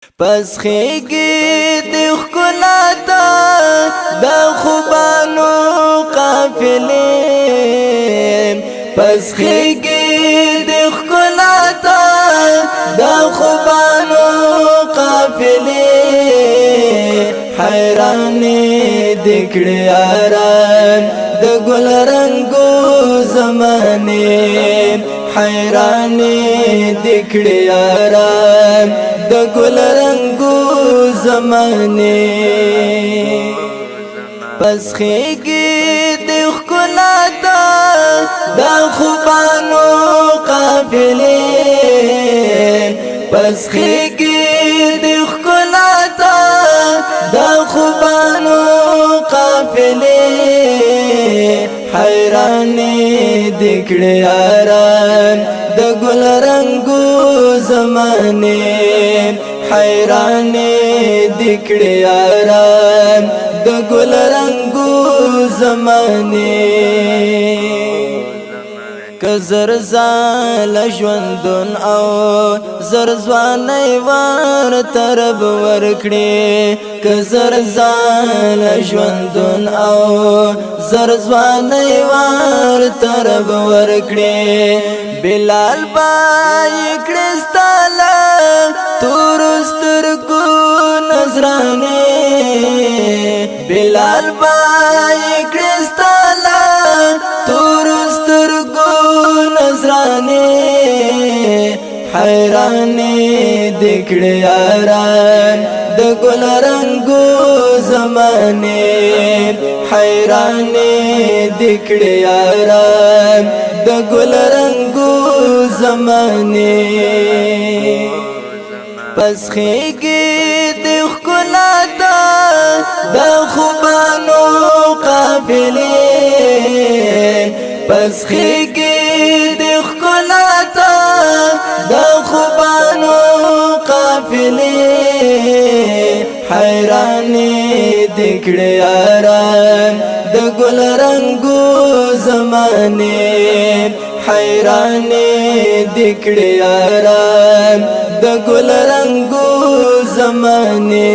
پس خیگی دی خکلاتا دا خوبانو قافلیم پس خیگی دی خکلاتا دا خوبانو قافلیم حیرانی دکڑی آران دا گل رنگو زمانیم حیرانی دکڑی آران دا گل رنگو زمانے پس خیگی دی خکلاتا دا خوبانو قافلین پس خیگی دی خکلاتا دا خوبانو قافلین حیرانی دکڑی آران دا گل رنگو زمانے حیرانی دکڑی آرام دا گل رنگو زمانے که زرزال ژوندون او زرزوانی وار ترب ورکڑی که زرزال ژوندون او زرزوانی وار ترب ورکڑی بلال بائی کرستالا تورسترگو نظرانے بلال بائی کرستالا تورسترگو نظرانے حیرانی دکڑی آران دا گل رنگو زمانے حیرانی دکڑی آران دا گل رنگو زمانے پس خیگی دی خکلاتا دا خوبانو قافلین پس خیگی دی خکلاتا دا خوبانو قافلین حیرانی دکڑی آران دا گل رنگو زمانے حیرانی دکڑی آران دا گل رنگو زمانے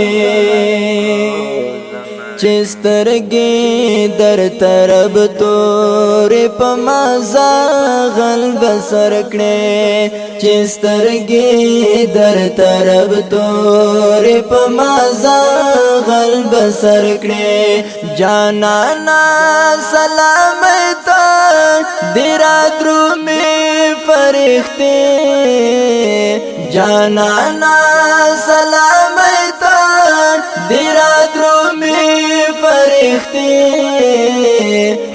چسترگی در طرب توری پا مازا غلب سرکنے چسترگی در طرب توری پا مازا غلب سرکنے جانانا سلامتا دیرات رو میں فرختے جانانا سلامتا دیرات رو میں فرختے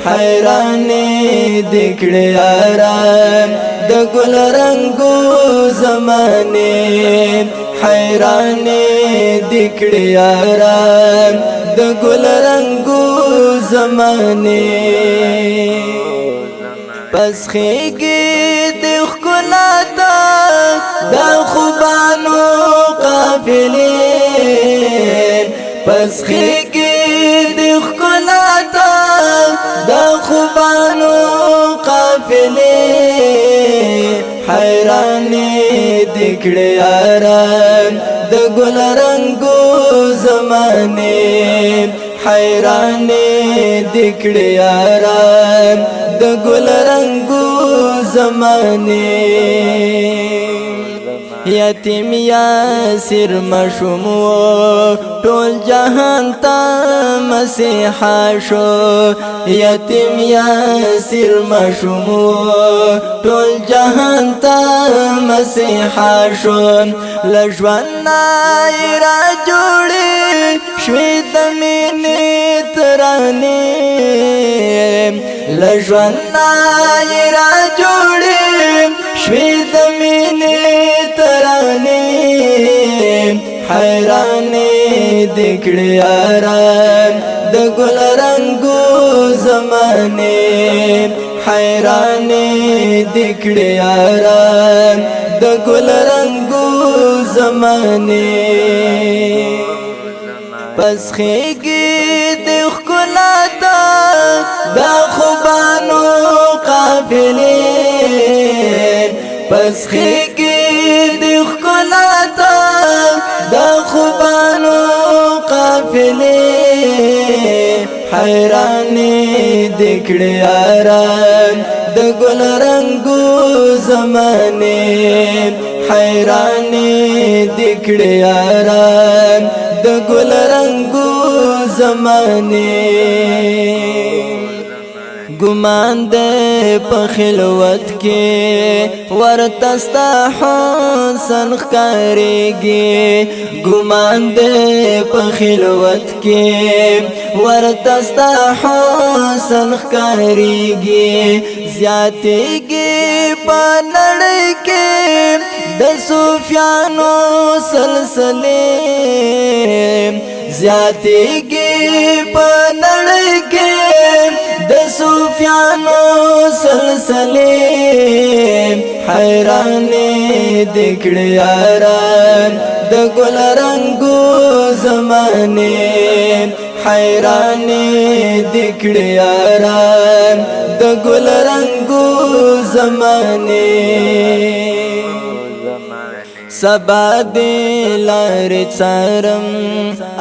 حیرانی دکڑی آران دا گل رنگو زمانے حیرانی دکڑی آران دا گل رنگو زمانے پس خیگی دی خکلاتا دا خوبانو قافلین پس خیگی دی خکلاتا دا خوبانو قافلین حیرانی دکڑی آران دا گل رنگو زمانے حیرانی دکڑی آران دا گل رنگو زمانے یتیم یاسر مشمو ټول جهان تا مسیحا شو یتیم یاسر مشمو ټول جهان تا مسیحا شو لژونا را جوړې شوې د مینې ترانې لژونا را جوړې شوې د مینې ترانې حیرانی دکڑی آران دا گل رنگو زمانے حیرانی دکڑی آران دا گل رنگو زمانے پس خیگی دی خکلاتا دا خوبانو قافلین پس خیگی دی خکلاتا دا قافلې حیرانې دکړې یاران د ګل رنگو زمانه حیرانې دکړې یاران د ګل رنگو زمانه ګمان دې په خلوت کې ورتستا حسن ښکارېږي ګمان دې په خلوت کې ورتستا حسن ښکارېږي زیاتېږي په نړۍ کې د صوفیانو سلسلې زیاتېږي په نړۍ کې د صوفیانو سلسلې حیرانې دکړې یاران د ګل رنگو زمانه حیرانې دکړې یاران د ګل رنگو زمانه سبا دې لار څارم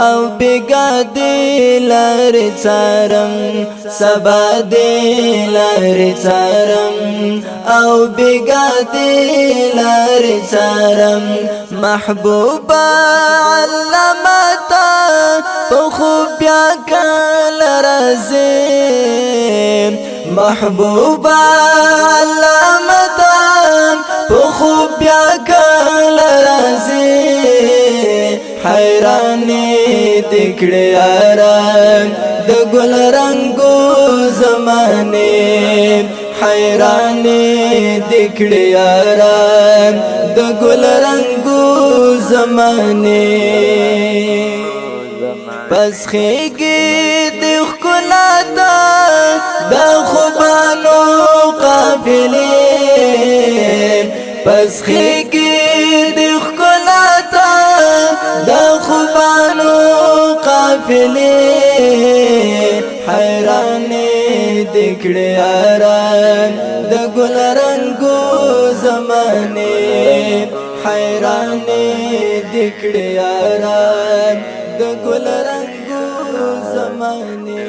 او بیګا دې لار څارم سبا دې لار څارم او بیګا دې لار څارم محبوبا علامتا په خوب بیا کله راځي محبوبا علامتا په خوب بیا کله راځي حیرانې دکړې یاران د ګل رنگو زمانه حیرانې دکړې یاران د ګل رنگو زمانه پس خېږي د ښکلا ته د خوبانو قافلې پس خېږي د ښکلا ته د خوبانو قافلې حیرانې دکړې یاران د ګل رنگو زمانه حیرانې دکړې یاران د ګل رنگو زمانه